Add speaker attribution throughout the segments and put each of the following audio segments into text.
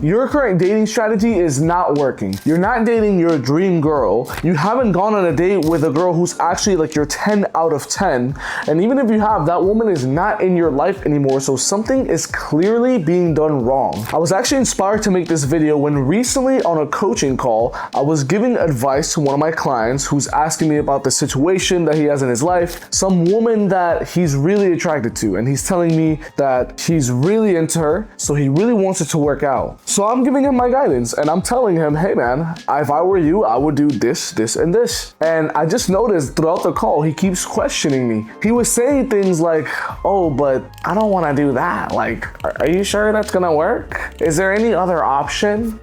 Speaker 1: your current dating strategy is not working. You're not dating your dream girl. You haven't gone on a date with a girl who's actually like your 10 out of 10. And even if you have, that woman is not in your life anymore. So something is clearly being done wrong. I was actually inspired to make this video when recently on a coaching call, I was giving advice to one of my clients who's asking me about the situation that he has in his life, some woman that he's really attracted to, and he's telling me that he's really into her, so he really wants it to work out. So I'm giving him my guidance and I'm telling him, hey man, if I were you, I would do this, this, and this. And I just noticed throughout the call, he keeps questioning me. He was saying things like, oh, but I don't want to do that. Like, are you sure that's gonna work? Is there any other option?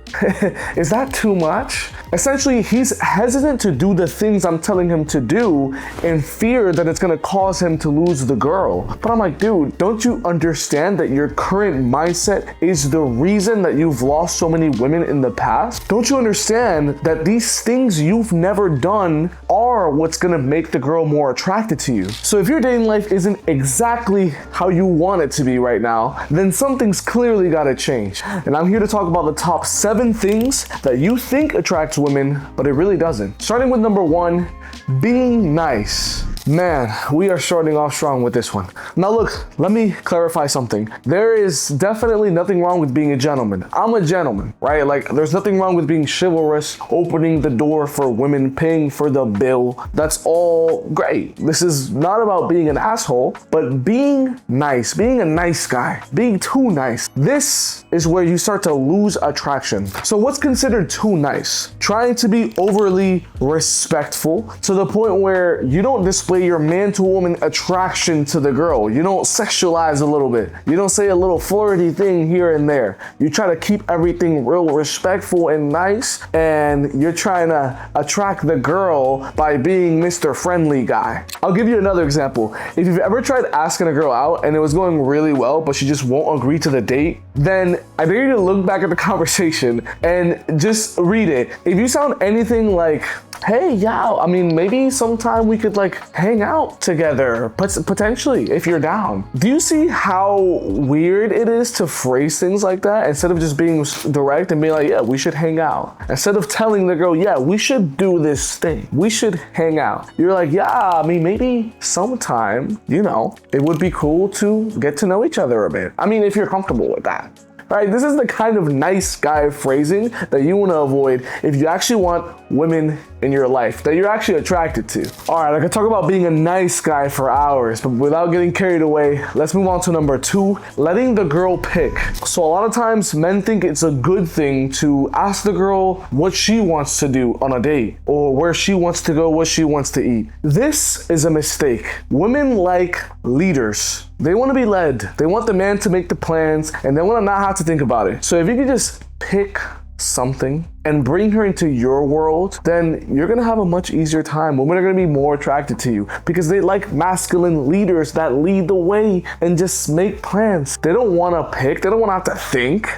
Speaker 1: Is that too much? Essentially, he's hesitant to do the things I'm telling him to do in fear that it's gonna cause him to lose the girl. But I'm like, dude, don't you understand that your current mindset is the reason that you've lost so many women in the past? Don't you understand that these things you've never done are what's gonna make the girl more attracted to you? So if your dating life isn't exactly how you want it to be right now, then something's clearly gotta change. And I'm here to talk about the top 7 things that you think attracts women, but it really doesn't. Starting with number 1, being nice. Man, we are starting off strong with this one. Now look, let me clarify something. There is definitely nothing wrong with being a gentleman. I'm a gentleman, right? Like, there's nothing wrong with being chivalrous, opening the door for women, paying for the bill. That's all great. This is not about being an asshole, but being nice, being a nice guy, being too nice. This is where you start to lose attraction. So what's considered too nice? Trying to be overly respectful to the point where you don't display your man to woman attraction to the girl. You don't sexualize a little bit. You don't say a little flirty thing here and there. You try to keep everything real respectful and nice, and you're trying to attract the girl by being Mr. Friendly Guy. I'll give you another example. If you've ever tried asking a girl out and it was going really well, but she just won't agree to the date, then I dare you to look back at the conversation and just read it. If you sound anything like, hey, yeah, I mean, maybe sometime we could like hang out together, potentially, if you're down. Do you see how weird it is to phrase things like that instead of just being direct and being like, yeah, we should hang out? Instead of telling the girl, yeah, we should do this thing, we should hang out, you're like, yeah, I mean, maybe sometime, you know, it would be cool to get to know each other a bit. I mean, if you're comfortable with that. Right, this is the kind of nice guy phrasing that you want to avoid if you actually want women in your life that you're actually attracted to. All right, I could talk about being a nice guy for hours, but without getting carried away, let's move on to number 2, letting the girl pick. So a lot of times men think it's a good thing to ask the girl what she wants to do on a date or where she wants to go, what she wants to eat. This is a mistake. Women like leaders. They want to be led. They want the man to make the plans and they want to not have to think about it. So if you could just pick something and bring her into your world, then you're gonna have a much easier time. Women are gonna be more attracted to you because they like masculine leaders that lead the way and just make plans. They don't wanna pick, they don't wanna have to think.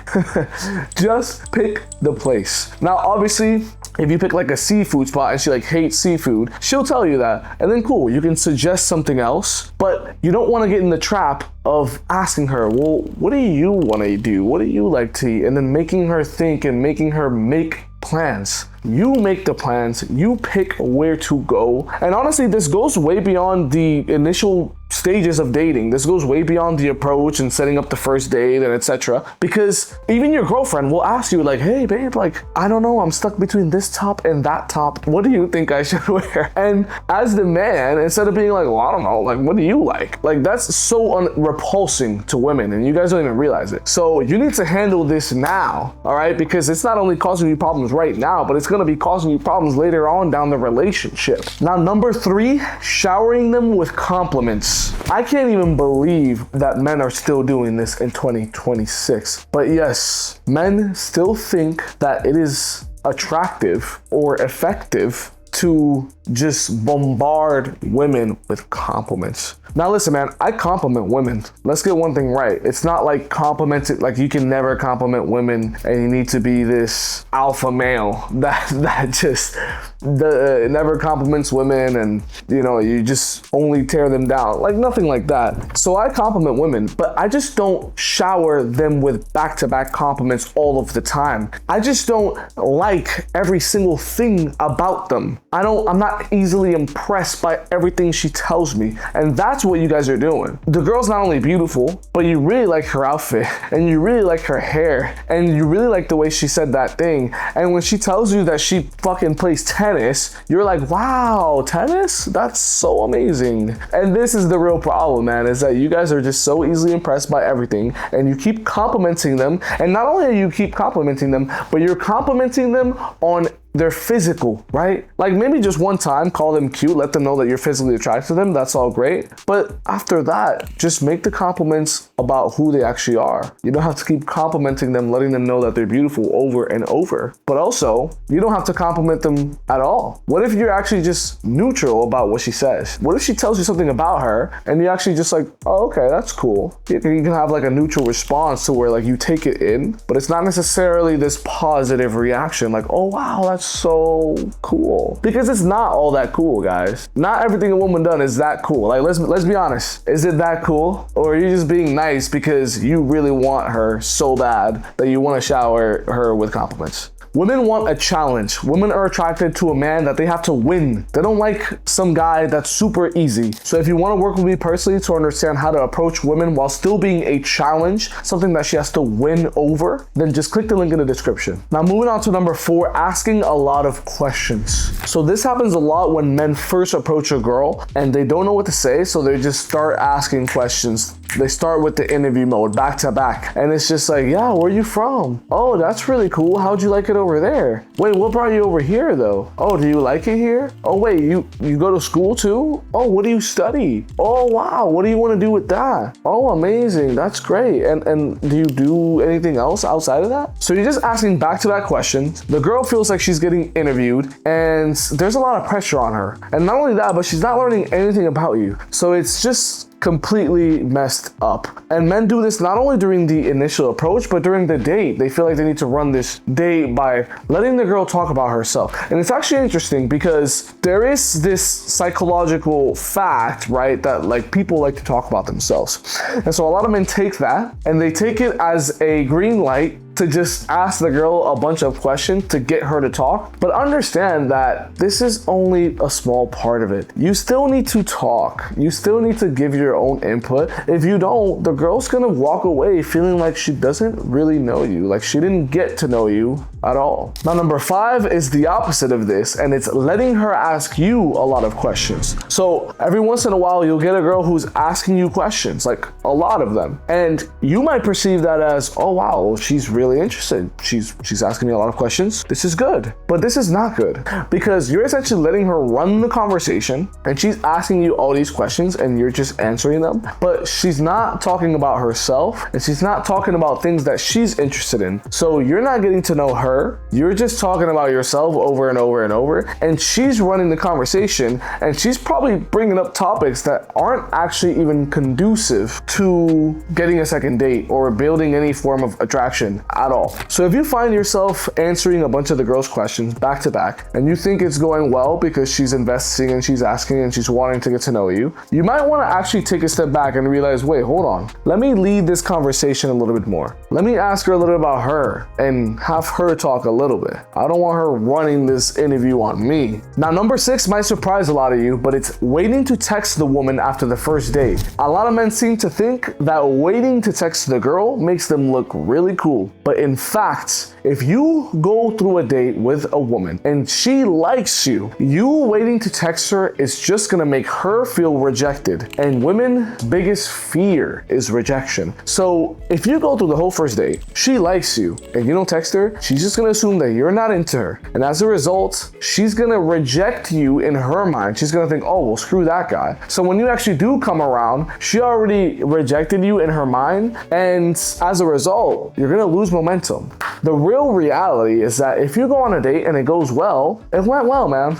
Speaker 1: Just pick the place. Now, obviously, if you pick like a seafood spot and she like hates seafood, she'll tell you that. And then cool, you can suggest something else, but you don't wanna get in the trap of asking her, well, what do you wanna do? What do you like to eat? And then making her think and making her make plans. You make the plans, you pick where to go. And honestly, this goes way beyond the initial stages of dating. This goes way beyond the approach and setting up the first date and etc. Because even your girlfriend will ask you like, hey babe, like, I don't know, I'm stuck between this top and that top. What do you think I should wear? And as the man, instead of being like, well, I don't know, like, what do you like? Like, that's so repulsing to women and you guys don't even realize it. So you need to handle this now, all right? Because it's not only causing you problems right now, but it's gonna be causing you problems later on down the relationship. Now, number 3, showering them with compliments. I can't even believe that men are still doing this in 2026. But yes, men still think that it is attractive or effective to just bombard women with compliments. Now listen, man, I compliment women. Let's get one thing right. It's not like complimented, like you can never compliment women and you need to be this alpha male that just never compliments women, and you just only tear them down. Like, nothing like that. So I compliment women, but I just don't shower them with back-to-back compliments all of the time. I just don't like every single thing about them. I'm not easily impressed by everything she tells me. And that's what you guys are doing. The girl's not only beautiful, but you really like her outfit, and you really like her hair, and you really like the way she said that thing. And when she tells you that she fucking plays tennis, you're like, wow, tennis? That's so amazing. And this is the real problem, man, is that you guys are just so easily impressed by everything, and you keep complimenting them. And not only do you keep complimenting them, but you're complimenting them on their physical, right? Like, maybe just one time, call them cute, let them know that you're physically attracted to them. That's all great. But after that, just make the compliments about who they actually are. You don't have to keep complimenting them, letting them know that they're beautiful over and over. But also, you don't have to compliment them at all. What if you're actually just neutral about what she says? What if she tells you something about her and you actually just like, oh, okay, that's cool. You can have like a neutral response to where like you take it in, but it's not necessarily this positive reaction like, oh wow, that's so cool. Because it's not all that cool, guys. Not everything a woman done is that cool. Like, let's be honest. Is it that cool? Or are you just being nice because you really want her so bad that you want to shower her with compliments? Women want a challenge. Women are attracted to a man that they have to win. They don't like some guy that's super easy. So if you want to work with me personally to understand how to approach women while still being a challenge, something that she has to win over, then just click the link in the description. Now, moving on to number 4, asking a lot of questions. So this happens a lot when men first approach a girl and they don't know what to say, so they just start asking questions. They start with the interview mode, back to back. And it's just like, yeah, where are you from? Oh, that's really cool. How'd you like it over there? Wait, what brought you over here though? Oh, do you like it here? Oh, wait, you go to school too? Oh, what do you study? Oh, wow, what do you want to do with that? Oh, amazing, that's great. And do you do anything else outside of that? So you're just asking back-to-back questions. The girl feels like she's getting interviewed and there's a lot of pressure on her. And not only that, but she's not learning anything about you. So it's just completely messed up. And men do this not only during the initial approach, but during the date. They feel like they need to run this date by letting the girl talk about herself. And it's actually interesting because there is this psychological fact, right, that like people like to talk about themselves. And so a lot of men take that and they take it as a green light to just ask the girl a bunch of questions to get her to talk. But understand that this is only a small part of it. You still need to talk. You still need to give your own input. If you don't, the girl's gonna walk away feeling like she doesn't really know you, like she didn't get to know you at all. Now, number 5 is the opposite of this, and it's letting her ask you a lot of questions. So every once in a while, you'll get a girl who's asking you questions, like a lot of them. And you might perceive that as, oh wow, she's really interested. She's asking me a lot of questions. This is good. But this is not good, because you're essentially letting her run the conversation and she's asking you all these questions and you're just answering them. But she's not talking about herself and she's not talking about things that she's interested in. So you're not getting to know her. You're just talking about yourself over and over and over. And she's running the conversation and she's probably bringing up topics that aren't actually even conducive to getting a second date or building any form of attraction at all. So if you find yourself answering a bunch of the girl's questions back to back and you think it's going well because she's investing and she's asking and she's wanting to get to know you, you might want to actually take a step back and realize, wait, hold on. Let me lead this conversation a little bit more. Let me ask her a little bit about her and have her talk a little bit. I don't want her running this interview on me. Now, number 6 might surprise a lot of you, but it's waiting to text the woman after the first date. A lot of men seem to think that waiting to text the girl makes them look really cool. But in fact, if you go through a date with a woman and she likes you, you waiting to text her is just gonna make her feel rejected. And women's biggest fear is rejection. So if you go through the whole first date, she likes you, and you don't text her, she's just gonna assume that you're not into her. And as a result, she's gonna reject you in her mind. She's gonna think, oh, well, screw that guy. So when you actually do come around, she already rejected you in her mind. And as a result, you're gonna lose momentum. The real reality is that if you go on a date and it goes well, it went well, man.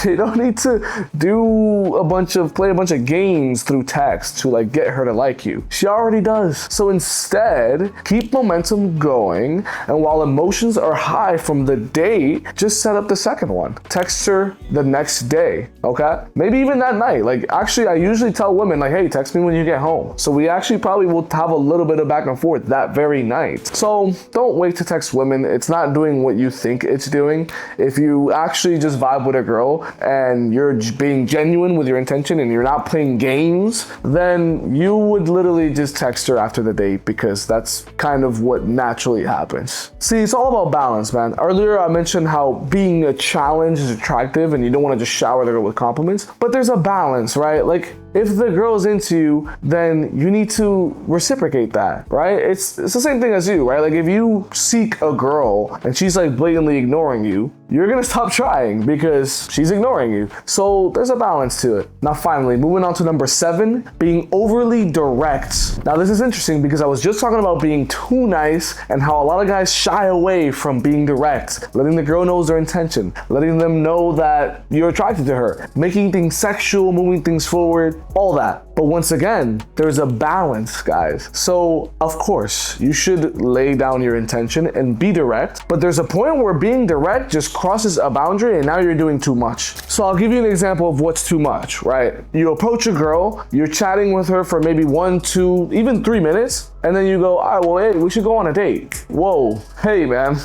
Speaker 1: You don't need to play a bunch of games through text to like get her to like you. She already does. So instead, keep momentum going, and while emotions are high from the date, just set up the second one. Text her the next day, okay? Maybe even that night. Like, actually, I usually tell women, like, hey, text me when you get home. So we actually probably will have a little bit of back and forth that very night. So don't wait to text women. It's not doing what you think it's doing. If you actually just vibe with a girl and you're being genuine with your intention and you're not playing games, then you would literally just text her after the date, because that's kind of what naturally happens. See, it's all about balance, man. Earlier, I mentioned how being a challenge is attractive and you don't want to just shower the girl with compliments, but there's a balance, right? Like, if the girl's into you, then you need to reciprocate that, right? It's the same thing as you, right? Like, if you seek a girl and she's like blatantly ignoring you, you're gonna stop trying because she's ignoring you. So there's a balance to it. Now, finally, moving on to number 7, being overly direct. Now, this is interesting because I was just talking about being too nice and how a lot of guys shy away from being direct, letting the girl know their intention, letting them know that you're attracted to her, making things sexual, moving things forward, all that. But once again, there's a balance, guys. So of course, you should lay down your intention and be direct, but there's a point where being direct just crosses a boundary and now you're doing too much. So I'll give you an example of what's too much, right? You approach a girl, you're chatting with her for maybe 1, 2, even 3 minutes, and then you go, all right, well, hey, we should go on a date. Whoa, hey, man.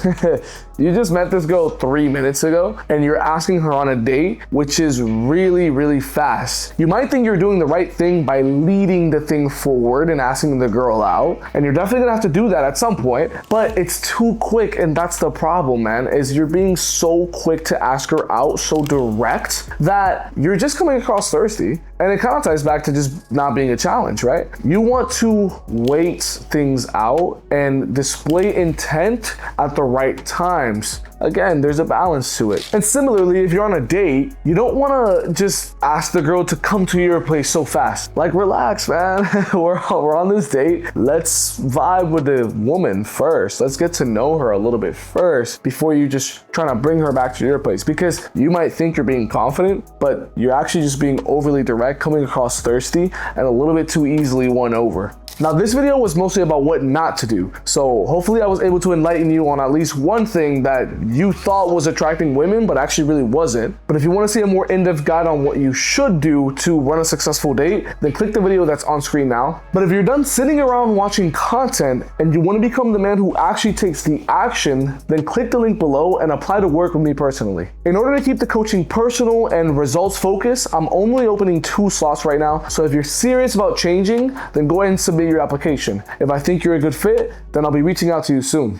Speaker 1: You just met this girl 3 minutes ago and you're asking her on a date, which is really, really fast. You might think you're doing the right thing by leading the thing forward and asking the girl out, and you're definitely gonna have to do that at some point, but it's too quick, and that's the problem, man, is you're being so quick to ask her out, so direct, that you're just coming across thirsty, and it kind of ties back to just not being a challenge, right? You want to wait things out and display intent at the right times. Again, there's a balance to it. And similarly, if you're on a date, you don't want to just ask the girl to come to your place so fast. Like, relax, man. we're on this date. Let's vibe with the woman first. Let's get to know her a little bit first before you just trying to bring her back to your place, because you might think you're being confident, but you're actually just being overly direct, coming across thirsty, and a little bit too easily won over. Now, this video was mostly about what not to do. So hopefully I was able to enlighten you on at least one thing that you thought was attracting women, but actually really wasn't. But if you want to see a more in-depth guide on what you should do to run a successful date, then click the video that's on screen now. But if you're done sitting around watching content and you want to become the man who actually takes the action, then click the link below and apply to work with me personally. In order to keep the coaching personal and results focused, I'm only opening 2 slots right now. So if you're serious about changing, then go ahead and submit your application. If I think you're a good fit, then I'll be reaching out to you soon.